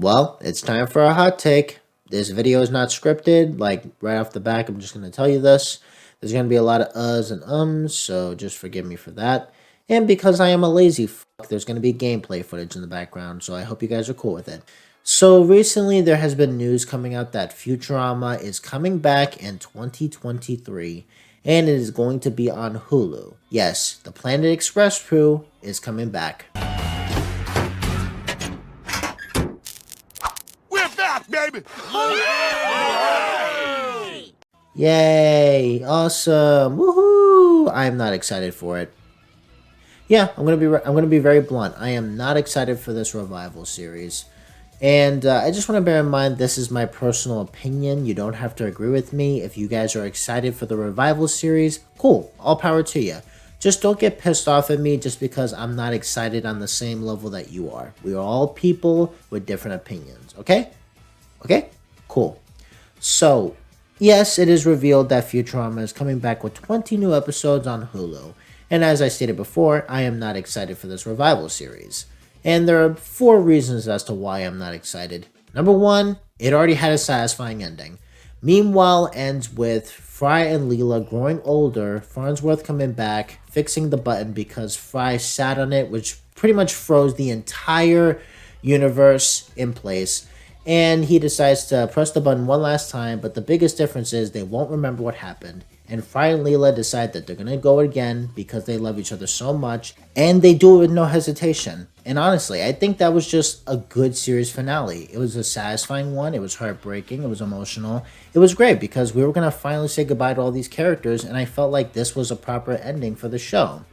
Well, it's time for a hot take. This video is not scripted. Like, right off the back, I'm just going to tell you this. There's going to be a lot of uhs and ums, so just forgive me for that. And because I am a lazy fuck, there's going to be gameplay footage in the background, so I hope you guys are cool with it. So recently, there has been news coming out that Futurama is coming back in 2023, and it is going to be on Hulu. Yes, the Planet Express crew is coming back. Baby. Yay! Awesome! Woohoo! I am not excited for it. Yeah, I'm gonna be very blunt. I am not excited for this revival series, and I just want to bear in mind this is my personal opinion. You don't have to agree with me. If you guys are excited for the revival series, cool. All power to you. Just don't get pissed off at me just because I'm not excited on the same level that you are. We are all people with different opinions. Okay? Okay? Cool. So, yes, it is revealed that Futurama is coming back with 20 new episodes on Hulu. And as I stated before, I am not excited for this revival series. And there are 4 reasons as to why I'm not excited. Number 1, it already had a satisfying ending. Meanwhile ends with Fry and Leela growing older, Farnsworth coming back, fixing the button because Fry sat on it, which pretty much froze the entire universe in place. And he decides to press the button one last time, but the biggest difference is they won't remember what happened. And Fry and Leela decide that they're going to go again because they love each other so much, and they do it with no hesitation. And honestly, I think that was just a good series finale. It was a satisfying one, it was heartbreaking, it was emotional. It was great because we were going to finally say goodbye to all these characters, and I felt like this was a proper ending for the show.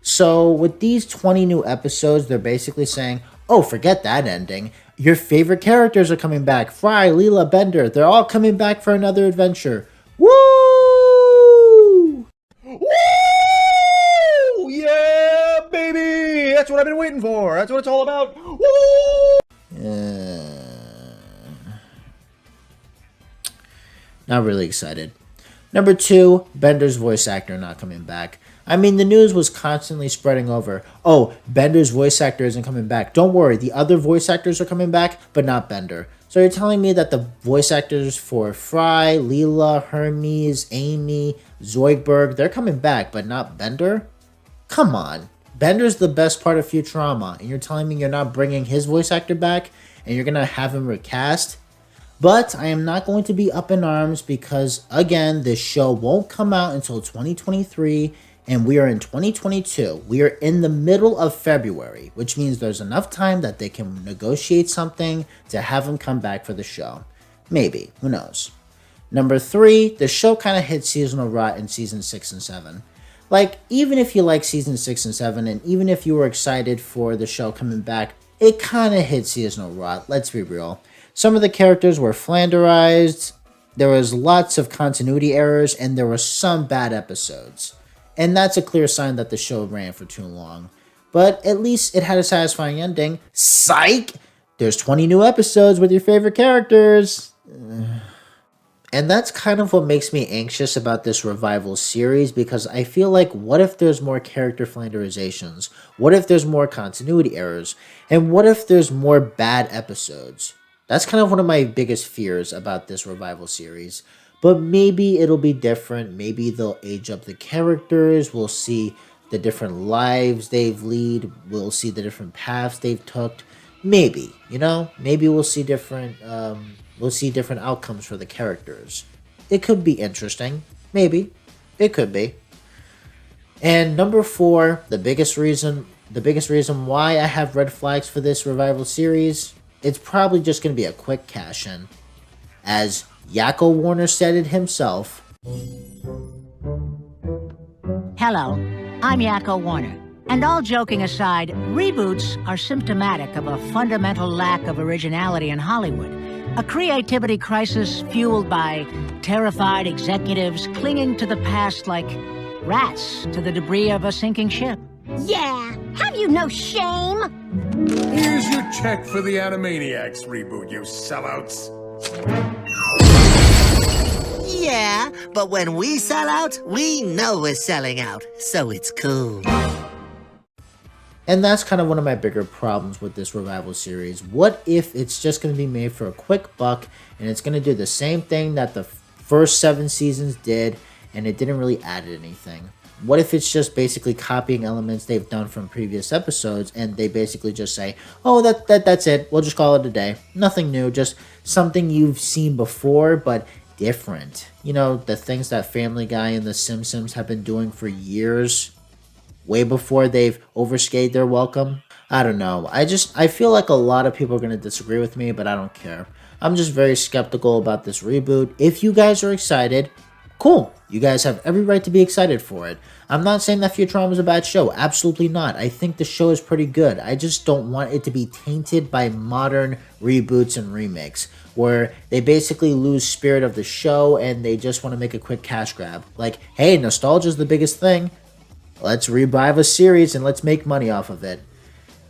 So with these 20 new episodes, they're basically saying, oh, forget that ending. Your favorite characters are coming back. Fry, Leela, Bender, they're all coming back for another adventure. Woo! Woo! Yeah, baby! That's what I've been waiting for. That's what it's all about. Woo! Not really excited. Number 2, Bender's voice actor not coming back. I mean, the news was constantly spreading over. Oh, Bender's voice actor isn't coming back. Don't worry, the other voice actors are coming back, but not Bender. So you're telling me that the voice actors for Fry, Leela, Hermes, Amy, Zoidberg, they're coming back, but not Bender? Come on. Bender's the best part of Futurama, and you're telling me you're not bringing his voice actor back, and you're going to have him recast? But I am not going to be up in arms because, again, this show won't come out until 2023, and we are in 2022. We are in the middle of February, which means there's enough time that they can negotiate something to have him come back for the show. Maybe. Who knows? Number 3, the show kind of hit seasonal rot in season 6 and 7. Like, even if you like season 6 and 7, and even if you were excited for the show coming back, it kind of hit seasonal rot, let's be real. Some of the characters were flanderized, there was lots of continuity errors, and there were some bad episodes. And that's a clear sign that the show ran for too long. But at least it had a satisfying ending. Psych! There's 20 new episodes with your favorite characters. And that's kind of what makes me anxious about this revival series, because I feel like, what if there's more character flanderizations? What if there's more continuity errors? And what if there's more bad episodes? That's kind of one of my biggest fears about this revival series. But maybe it'll be different. Maybe they'll age up the characters. We'll see the different lives they've led. We'll see the different paths they've took. Maybe, maybe we'll see different outcomes for the characters. It could be interesting. Maybe. It could be. And number 4, the biggest reason why I have red flags for this revival series, it's probably just going to be a quick cash-in. As Yakko Warner said it himself. Hello, I'm Yakko Warner. And all joking aside, reboots are symptomatic of a fundamental lack of originality in Hollywood. A creativity crisis fueled by terrified executives clinging to the past like rats to the debris of a sinking ship. Yeah, have you no shame? Here's your check for the Animaniacs reboot, you sellouts. Yeah, but when we sell out, we know we're selling out, so it's cool. And that's kind of one of my bigger problems with this revival series. What if it's just going to be made for a quick buck and it's going to do the same thing that the first 7 seasons did and it didn't really add anything? What if it's just basically copying elements they've done from previous episodes and they basically just say, oh, that's it. We'll just call it a day. Nothing new, just something you've seen before, but different. You know, the things that Family Guy and The Simpsons have been doing for years, way before they've overstayed their welcome. I don't know. I feel like a lot of people are going to disagree with me, but I don't care. I'm just very skeptical about this reboot. If you guys are excited, cool. You guys have every right to be excited for it. I'm not saying that Futurama is a bad show. Absolutely not. I think the show is pretty good. I just don't want it to be tainted by modern reboots and remakes, where they basically lose spirit of the show and they just want to make a quick cash grab. Like, hey, nostalgia is the biggest thing. Let's revive a series and let's make money off of it.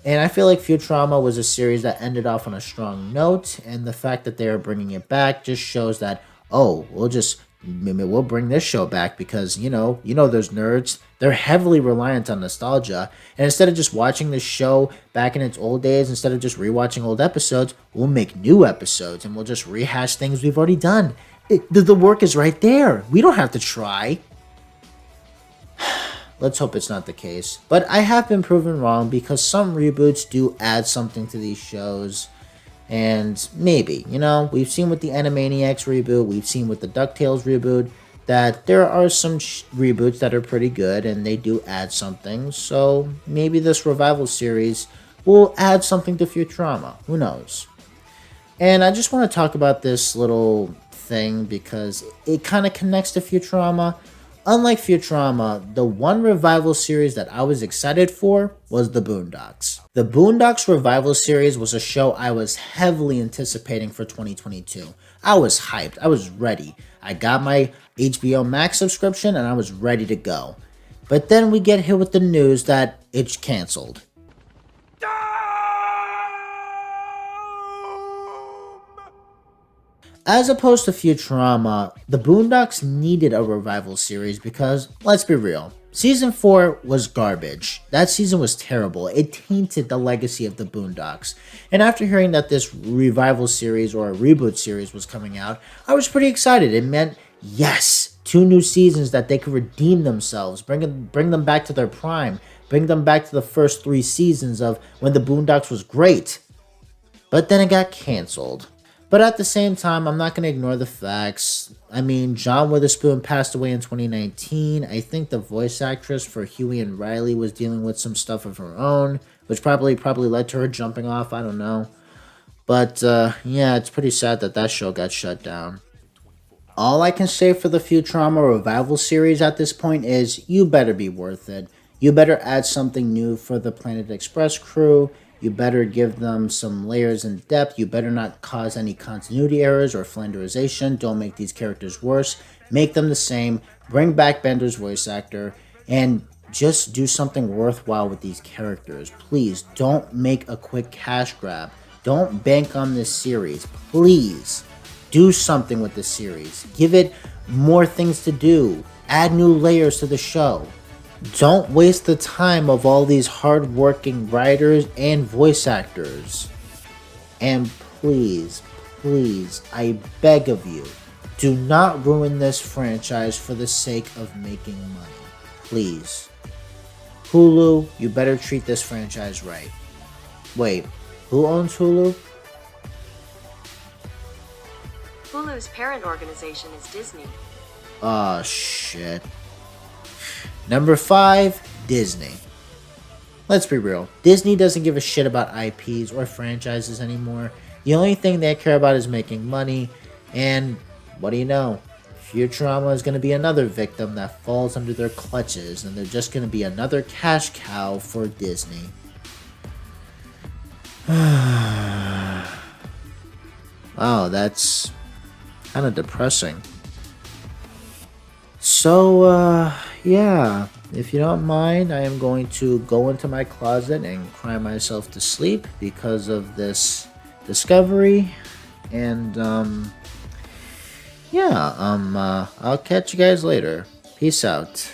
And I feel like Futurama was a series that ended off on a strong note, and the fact that they are bringing it back just shows that, oh, we'll bring this show back because, you know those nerds, they're heavily reliant on nostalgia. And instead of just watching the show back in its old days, instead of just rewatching old episodes, we'll make new episodes and we'll just rehash things we've already done. The work is right there. We don't have to try. Let's hope it's not the case. But I have been proven wrong because some reboots do add something to these shows. And maybe, we've seen with the Animaniacs reboot, we've seen with the DuckTales reboot, that there are some reboots that are pretty good and they do add something. So maybe this revival series will add something to Futurama. Who knows? And I just want to talk about this little thing because it kind of connects to Futurama. Unlike Futurama, the one revival series that I was excited for was the Boondocks. The Boondocks revival series was a show I was heavily anticipating for 2022. I was hyped. I was ready. I got my HBO Max subscription and I was ready to go. But then we get hit with the news that it's canceled. As opposed to Futurama, the Boondocks needed a revival series because, let's be real, Season 4 was garbage. That season was terrible. It tainted the legacy of the Boondocks. And after hearing that this revival series or a reboot series was coming out, I was pretty excited. It meant, yes, 2 new seasons that they could redeem themselves, bring them back to their prime, bring them back to the first 3 seasons of when the Boondocks was great. But then it got canceled. But at the same time, I'm not going to ignore the facts. I mean, John Witherspoon passed away in 2019. I think the voice actress for Huey and Riley was dealing with some stuff of her own, which probably led to her jumping off. I don't know. But yeah, it's pretty sad that show got shut down. All I can say for the Futurama revival series at this point is you better be worth it. You better add something new for the Planet Express crew. You better give them some layers and depth. You better not cause any continuity errors or flanderization. Don't make these characters worse. Make them the same. Bring back Bender's voice actor. And just do something worthwhile with these characters. Please, don't make a quick cash grab. Don't bank on this series. Please, do something with this series. Give it more things to do. Add new layers to the show. Don't waste the time of all these hard-working writers and voice actors. And please, I beg of you, do not ruin this franchise for the sake of making money. Please. Hulu, you better treat this franchise right. Wait, who owns Hulu? Hulu's parent organization is Disney. Oh, shit. Number 5, Disney. Let's be real. Disney doesn't give a shit about IPs or franchises anymore. The only thing they care about is making money. And what do you know? Futurama is going to be another victim that falls under their clutches. And they're just going to be another cash cow for Disney. Wow, that's kind of depressing. So, yeah, if you don't mind, I am going to go into my closet and cry myself to sleep because of this discovery. And, yeah, I'll catch you guys later. Peace out.